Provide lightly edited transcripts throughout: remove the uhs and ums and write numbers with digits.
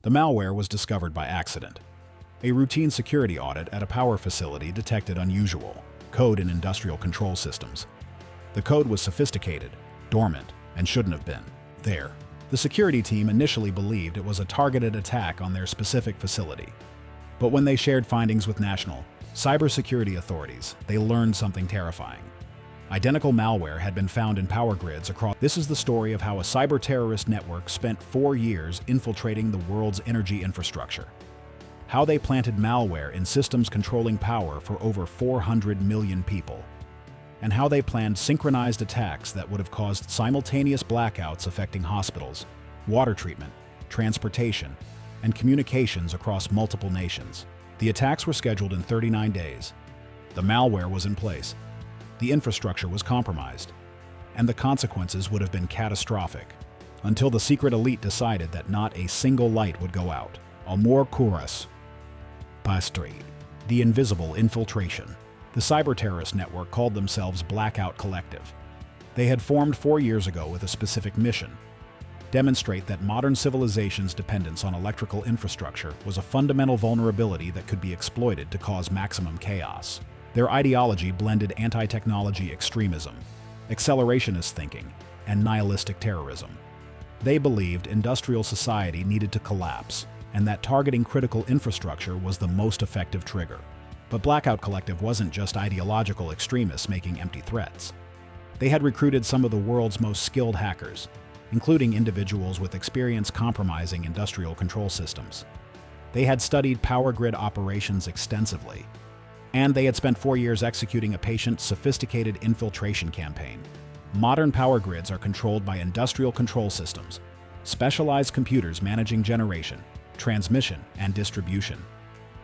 The malware was discovered by accident. A routine security audit at a power facility detected unusual code in industrial control systems. The code was sophisticated, dormant, and shouldn't have been there. The security team initially believed it was a targeted attack on their specific facility. But when they shared findings with national cybersecurity authorities, they learned something terrifying. Identical malware had been found in power grids across. This is the story of how a cyber-terrorist network spent 4 years infiltrating the world's energy infrastructure. How they planted malware in systems controlling power for over 400 million people. And how they planned synchronized attacks that would have caused simultaneous blackouts affecting hospitals, water treatment, transportation, and communications across multiple nations. The attacks were scheduled in 39 days. The malware was in place. The infrastructure was compromised. And the consequences would have been catastrophic, until the secret elite decided that not a single light would go out. Amor Curas. Pastry. The invisible infiltration. The cyber-terrorist network called themselves Blackout Collective. They had formed 4 years ago with a specific mission: demonstrate that modern civilization's dependence on electrical infrastructure was a fundamental vulnerability that could be exploited to cause maximum chaos. Their ideology blended anti-technology extremism, accelerationist thinking, and nihilistic terrorism. They believed industrial society needed to collapse, and that targeting critical infrastructure was the most effective trigger. But Blackout Collective wasn't just ideological extremists making empty threats. They had recruited some of the world's most skilled hackers, including individuals with experience compromising industrial control systems. They had studied power grid operations extensively, and they had spent 4 years executing a patient, sophisticated infiltration campaign. Modern power grids are controlled by industrial control systems, specialized computers managing generation, transmission, and distribution.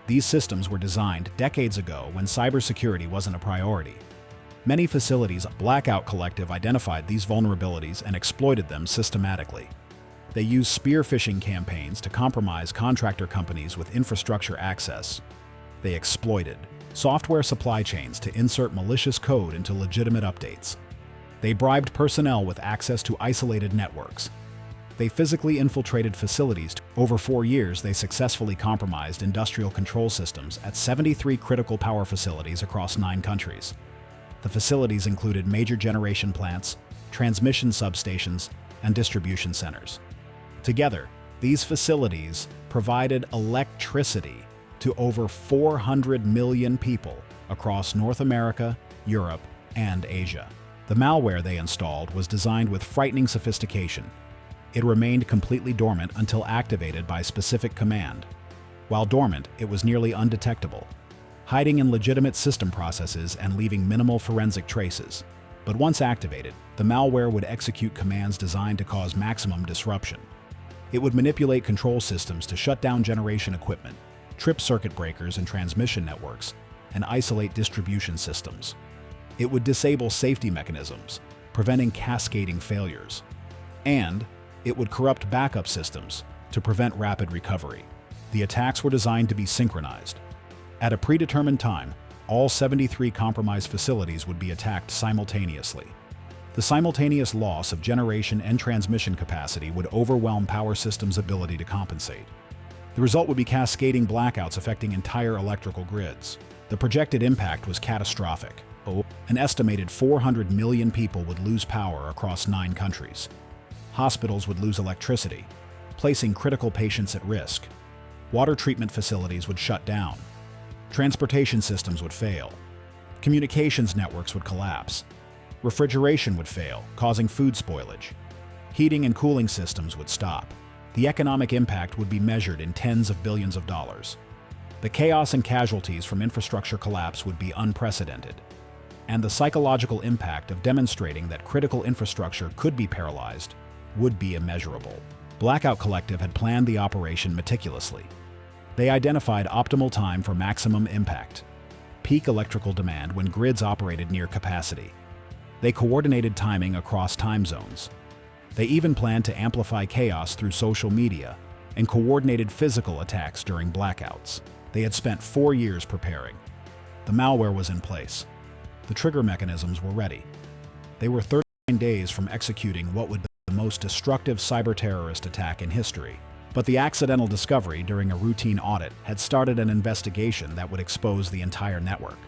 These systems were designed decades ago when cybersecurity wasn't a priority. Many facilities. Blackout Collective identified these vulnerabilities and exploited them systematically. They used spear phishing campaigns to compromise contractor companies with infrastructure access. They exploited software supply chains to insert malicious code into legitimate updates. They bribed personnel with access to isolated networks. They physically infiltrated facilities. Over 4 years, they successfully compromised industrial control systems at 73 critical power facilities across 9 countries. The facilities included major generation plants, transmission substations, and distribution centers. Together, these facilities provided electricity to over 400 million people across North America, Europe, and Asia. The malware they installed was designed with frightening sophistication. It remained completely dormant until activated by specific command. While dormant, it was nearly undetectable, hiding in legitimate system processes and leaving minimal forensic traces. But once activated, the malware would execute commands designed to cause maximum disruption. It would manipulate control systems to shut down generation equipment, trip circuit breakers and transmission networks, and isolate distribution systems. It would disable safety mechanisms, preventing cascading failures. And it would corrupt backup systems to prevent rapid recovery. The attacks were designed to be synchronized. At a predetermined time, all 73 compromised facilities would be attacked simultaneously. The simultaneous loss of generation and transmission capacity would overwhelm power systems' ability to compensate. The result would be cascading blackouts affecting entire electrical grids. The projected impact was catastrophic. An estimated 400 million people would lose power across 9 countries. Hospitals would lose electricity, placing critical patients at risk. Water treatment facilities would shut down. Transportation systems would fail. Communications networks would collapse. Refrigeration would fail, causing food spoilage. Heating and cooling systems would stop. The economic impact would be measured in tens of billions of dollars. The chaos and casualties from infrastructure collapse would be unprecedented. And the psychological impact of demonstrating that critical infrastructure could be paralyzed would be immeasurable. Blackout Collective had planned the operation meticulously. They identified optimal time for maximum impact, peak electrical demand when grids operated near capacity. They coordinated timing across time zones. They even planned to amplify chaos through social media and coordinated physical attacks during blackouts. They had spent 4 years preparing. The malware was in place. The trigger mechanisms were ready. They were 39 days from executing what would be the most destructive cyber-terrorist attack in history. But the accidental discovery during a routine audit had started an investigation that would expose the entire network.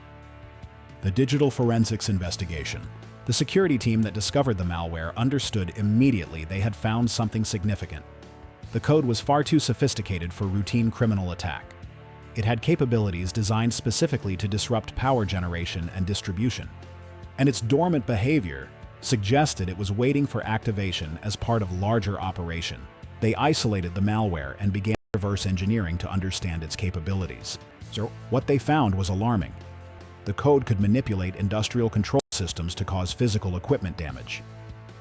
The digital forensics investigation. The security team that discovered the malware understood immediately they had found something significant. The code was far too sophisticated for routine criminal attack. It had capabilities designed specifically to disrupt power generation and distribution. And its dormant behavior suggested it was waiting for activation as part of larger operation. They isolated the malware and began reverse engineering to understand its capabilities. So what they found was alarming. The code could manipulate industrial control systems to cause physical equipment damage.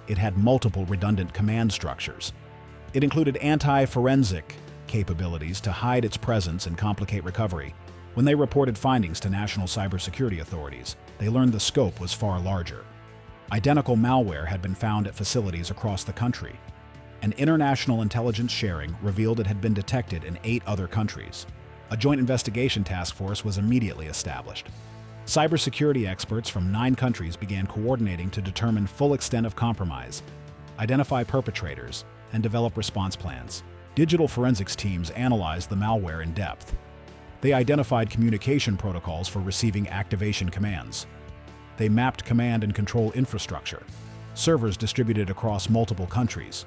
It had multiple redundant command structures. It included anti-forensic capabilities to hide its presence and complicate recovery. When they reported findings to national cybersecurity authorities, they learned the scope was far larger. Identical malware had been found at facilities across the country. And international intelligence sharing revealed it had been detected in 8 other countries. A joint investigation task force was immediately established. Cybersecurity experts from 9 countries began coordinating to determine full extent of compromise, identify perpetrators, and develop response plans. Digital forensics teams analyzed the malware in depth. They identified communication protocols for receiving activation commands. They mapped command and control infrastructure, servers distributed across multiple countries.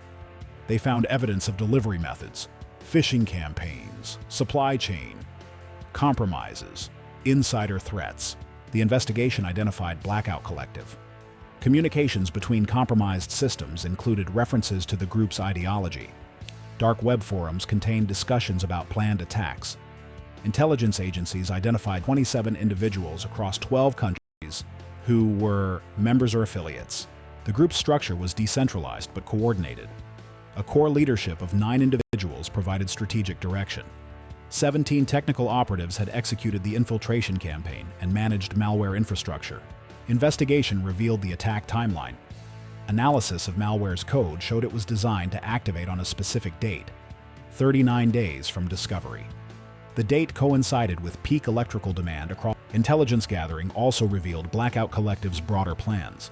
They found evidence of delivery methods, phishing campaigns, supply chain, compromises, insider threats. The investigation identified Blackout Collective. Communications between compromised systems included references to the group's ideology. Dark web forums contained discussions about planned attacks. Intelligence agencies identified 27 individuals across 12 countries who were members or affiliates. The group's structure was decentralized but coordinated. A core leadership of 9 individuals provided strategic direction. 17 technical operatives had executed the infiltration campaign and managed malware infrastructure. Investigation revealed the attack timeline. Analysis of malware's code showed it was designed to activate on a specific date, 39 days from discovery. The date coincided with peak electrical demand across. Intelligence gathering also revealed Blackout Collective's broader plans.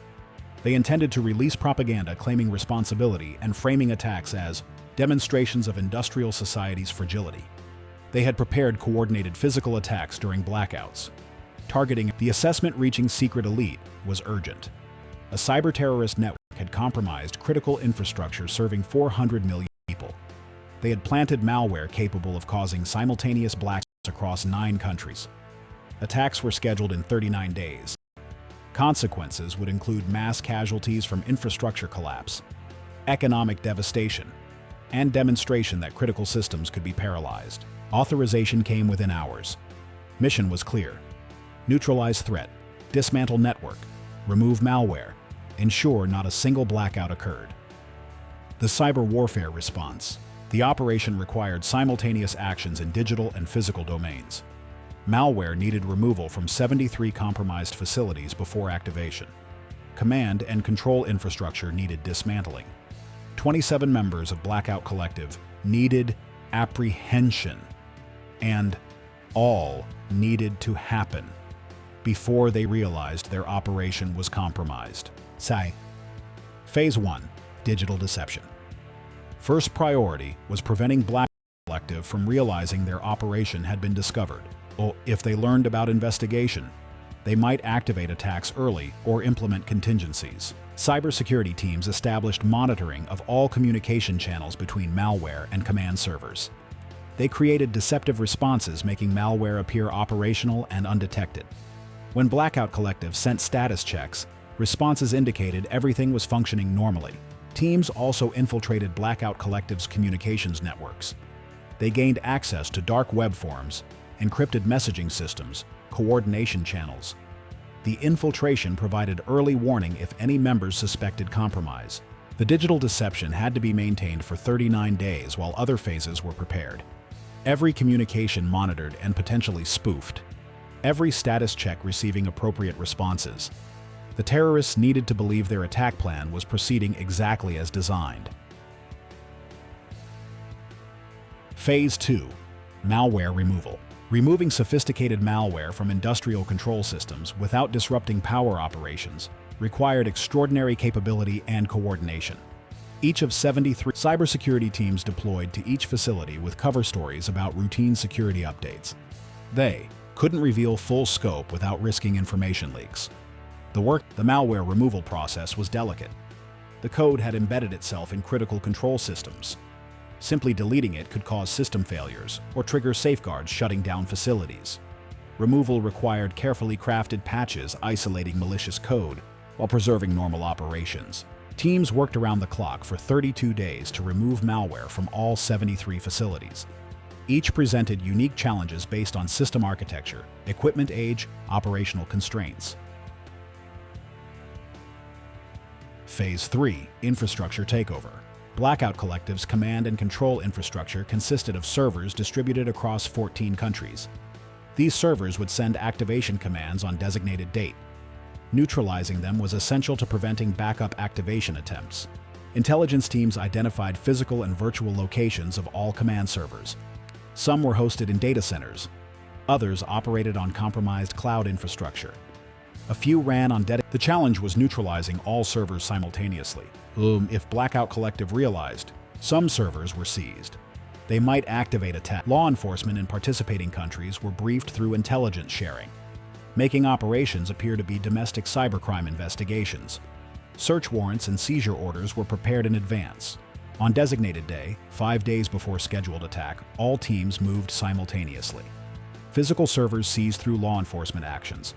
They intended to release propaganda claiming responsibility and framing attacks as demonstrations of industrial society's fragility. They had prepared coordinated physical attacks during blackouts. Targeting the assessment reaching secret elite was urgent. A cyber-terrorist network had compromised critical infrastructure serving 400 million people. They had planted malware capable of causing simultaneous blackouts across 9 countries. Attacks were scheduled in 39 days. Consequences would include mass casualties from infrastructure collapse, economic devastation, and demonstration that critical systems could be paralyzed. Authorization came within hours. Mission was clear. Neutralize threat, dismantle network, remove malware, ensure not a single blackout occurred. The cyber warfare response. The operation required simultaneous actions in digital and physical domains. Malware needed removal from 73 compromised facilities before activation. Command and control infrastructure needed dismantling. 27 members of Blackout Collective needed apprehension, and all needed to happen before they realized their operation was compromised. Phase 1. Digital deception. First priority was preventing Blackout Collective from realizing their operation had been discovered. Or if they learned about investigation, they might activate attacks early or implement contingencies. Cybersecurity teams established monitoring of all communication channels between malware and command servers. They created deceptive responses, making malware appear operational and undetected. When Blackout Collective sent status checks, responses indicated everything was functioning normally. Teams also infiltrated Blackout Collective's communications networks. They gained access to dark web forums, encrypted messaging systems, coordination channels. The infiltration provided early warning if any members suspected compromise. The digital deception had to be maintained for 39 days while other phases were prepared. Every communication monitored and potentially spoofed. Every status check receiving appropriate responses. The terrorists needed to believe their attack plan was proceeding exactly as designed. Phase 2. Malware removal. Removing sophisticated malware from industrial control systems without disrupting power operations required extraordinary capability and coordination. Each of 73 cybersecurity teams deployed to each facility with cover stories about routine security updates. They couldn't reveal full scope without risking information leaks. The malware removal process was delicate. The code had embedded itself in critical control systems. Simply deleting it could cause system failures or trigger safeguards shutting down facilities. Removal required carefully crafted patches isolating malicious code while preserving normal operations. Teams worked around the clock for 32 days to remove malware from all 73 facilities. Each presented unique challenges based on system architecture, equipment age, operational constraints. Phase 3: Infrastructure Takeover. Blackout Collective's command and control infrastructure consisted of servers distributed across 14 countries. These servers would send activation commands on designated date. Neutralizing them was essential to preventing backup activation attempts. Intelligence teams identified physical and virtual locations of all command servers. Some were hosted in data centers. Others operated on compromised cloud infrastructure. A few ran on The challenge was neutralizing all servers simultaneously. If Blackout Collective realized some servers were seized, they might activate attack. Law enforcement in participating countries were briefed through intelligence sharing, making operations appear to be domestic cybercrime investigations. Search warrants and seizure orders were prepared in advance. On designated day, 5 days before scheduled attack, all teams moved simultaneously. Physical servers seized through law enforcement actions.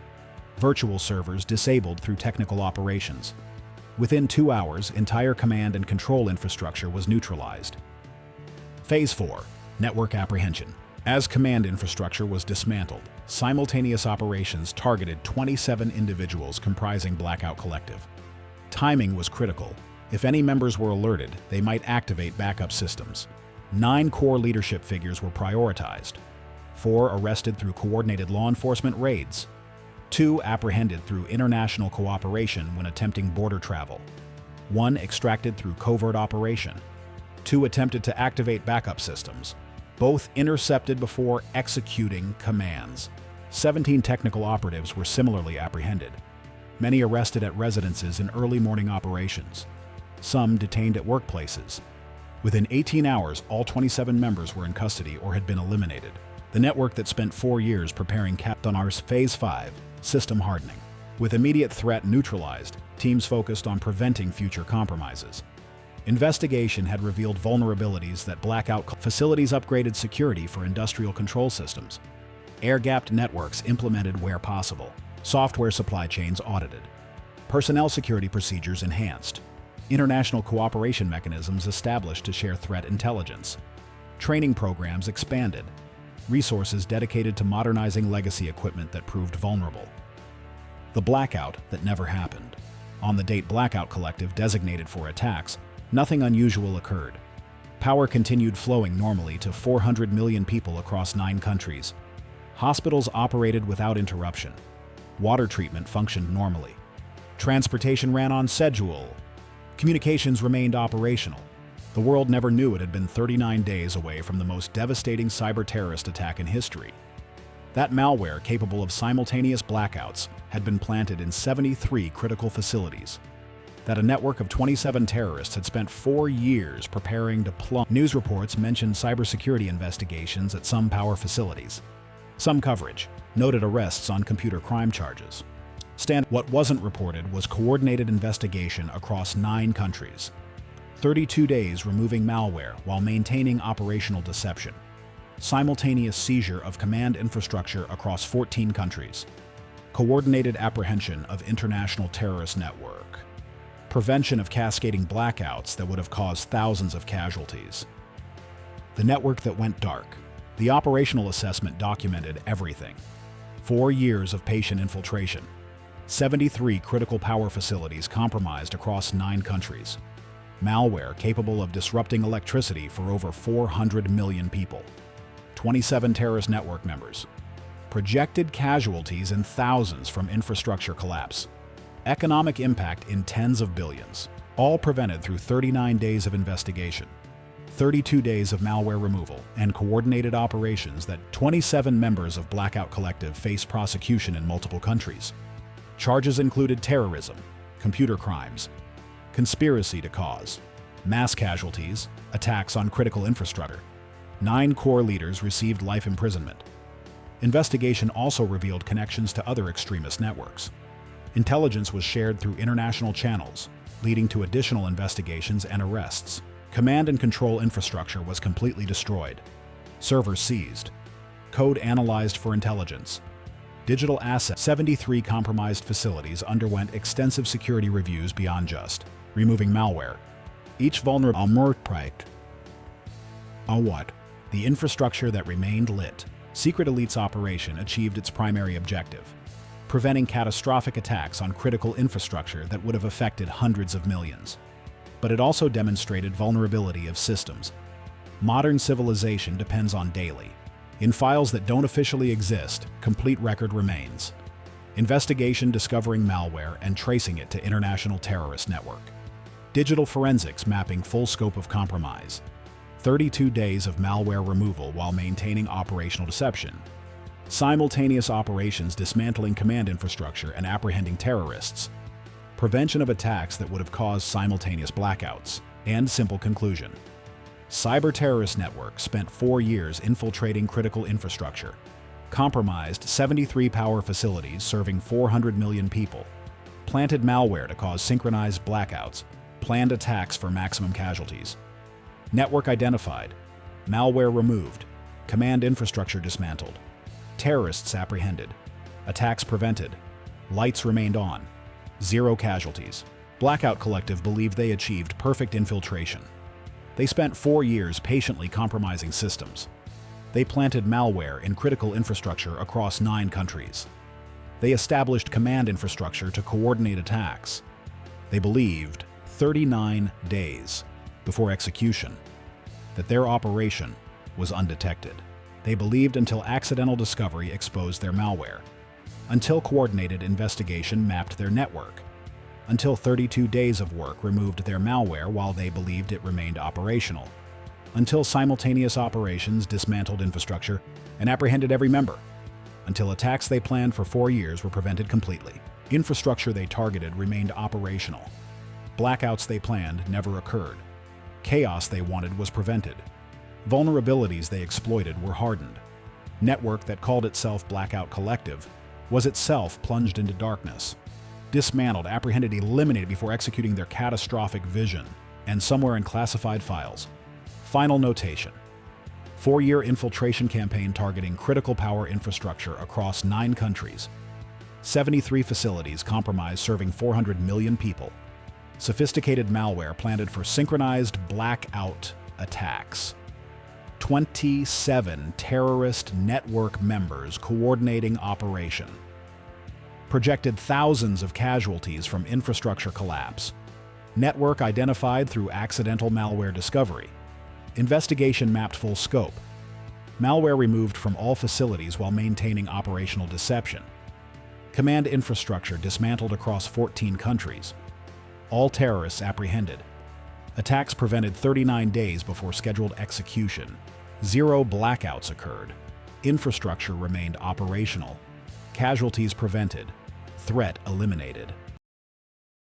Virtual servers disabled through technical operations. Within 2 hours, entire command and control infrastructure was neutralized. Phase 4: Network Apprehension. As command infrastructure was dismantled, simultaneous operations targeted 27 individuals comprising Blackout Collective. Timing was critical. If any members were alerted, they might activate backup systems. 9 core leadership figures were prioritized. 4 arrested through coordinated law enforcement raids. 2 apprehended through international cooperation when attempting border travel. 1 extracted through covert operation. 2 attempted to activate backup systems. Both intercepted before executing commands. 17 technical operatives were similarly apprehended. Many arrested at residences in early morning operations. Some detained at workplaces. Within 18 hours, all 27 members were in custody or had been eliminated. The network that spent 4 years preparing on our Phase 5: System Hardening. With immediate threat neutralized, teams focused on preventing future compromises. Investigation had revealed vulnerabilities that Blackout facilities upgraded security for industrial control systems. Air-gapped networks implemented where possible. Software supply chains audited. Personnel security procedures enhanced. International cooperation mechanisms established to share threat intelligence. Training programs expanded. Resources dedicated to modernizing legacy equipment that proved vulnerable. The blackout that never happened. On the date Blackout Collective designated for attacks, nothing unusual occurred. Power continued flowing normally to 400 million people across 9 countries. Hospitals operated without interruption. Water treatment functioned normally. Transportation ran on schedule. Communications remained operational. The world never knew it had been 39 days away from the most devastating cyber-terrorist attack in history. That malware, capable of simultaneous blackouts, had been planted in 73 critical facilities. That a network of 27 terrorists had spent 4 years preparing to plumb. News reports mentioned cybersecurity investigations at some power facilities. Some coverage noted arrests on computer crime charges. What wasn't reported was coordinated investigation across 9 countries. 32 days removing malware while maintaining operational deception. Simultaneous seizure of command infrastructure across 14 countries. Coordinated apprehension of international terrorist network. Prevention of cascading blackouts that would have caused thousands of casualties. The network that went dark. The operational assessment documented everything. 4 years of patient infiltration. 73 critical power facilities compromised across 9 countries. Malware capable of disrupting electricity for over 400 million people. 27 terrorist network members. Projected casualties in thousands from infrastructure collapse. Economic impact in tens of billions. All prevented through 39 days of investigation. 32 days of malware removal and coordinated operations that 27 members of Blackout Collective face prosecution in multiple countries. Charges included terrorism, computer crimes, conspiracy to cause, Mass casualties, attacks on critical infrastructure. 9 core leaders received life imprisonment. Investigation also revealed connections to other extremist networks. Intelligence was shared through international channels, leading to additional investigations and arrests. Command and control infrastructure was completely destroyed. Servers seized. Code analyzed for intelligence. Digital assets. 73 compromised facilities underwent extensive security reviews beyond just removing malware. Each vulnerable the infrastructure that remained lit. Secret Elite's operation achieved its primary objective, preventing catastrophic attacks on critical infrastructure that would have affected hundreds of millions. But it also demonstrated vulnerability of systems. Modern civilization depends on daily. In files that don't officially exist, complete record remains. Investigation discovering malware and tracing it to international terrorist network. Digital forensics mapping full scope of compromise. 32 days of malware removal while maintaining operational deception. Simultaneous operations dismantling command infrastructure and apprehending terrorists. Prevention of attacks that would have caused simultaneous blackouts. And simple conclusion. Cyberterrorist network spent 4 years infiltrating critical infrastructure. Compromised 73 power facilities serving 400 million people. Planted malware to cause synchronized blackouts. Planned attacks for maximum casualties. Network identified. Malware removed. Command infrastructure dismantled. Terrorists apprehended. Attacks prevented. Lights remained on. 0 casualties. Blackout Collective believed they achieved perfect infiltration. They spent 4 years patiently compromising systems. They planted malware in critical infrastructure across 9 countries. They established command infrastructure to coordinate attacks. They believed 39 days before execution that their operation was undetected. They believed until accidental discovery exposed their malware, until coordinated investigation mapped their network, until 32 days of work removed their malware while they believed it remained operational, until simultaneous operations dismantled infrastructure and apprehended every member, until attacks they planned for 4 years were prevented completely. Infrastructure they targeted remained operational. Blackouts they planned never occurred. Chaos they wanted was prevented. Vulnerabilities they exploited were hardened. Network that called itself Blackout Collective was itself plunged into darkness. Dismantled, apprehended, eliminated before executing their catastrophic vision, and somewhere in classified files. Final notation. 4-year infiltration campaign targeting critical power infrastructure across 9 countries. 73 facilities compromised serving 400 million people. Sophisticated malware planted for synchronized blackout attacks. 27 terrorist network members coordinating operation. Projected thousands of casualties from infrastructure collapse. Network identified through accidental malware discovery. Investigation mapped full scope. Malware removed from all facilities while maintaining operational deception. Command infrastructure dismantled across 14 countries. All terrorists apprehended. Attacks prevented 39 days before scheduled execution. 0 blackouts occurred. Infrastructure remained operational. Casualties prevented. Threat eliminated.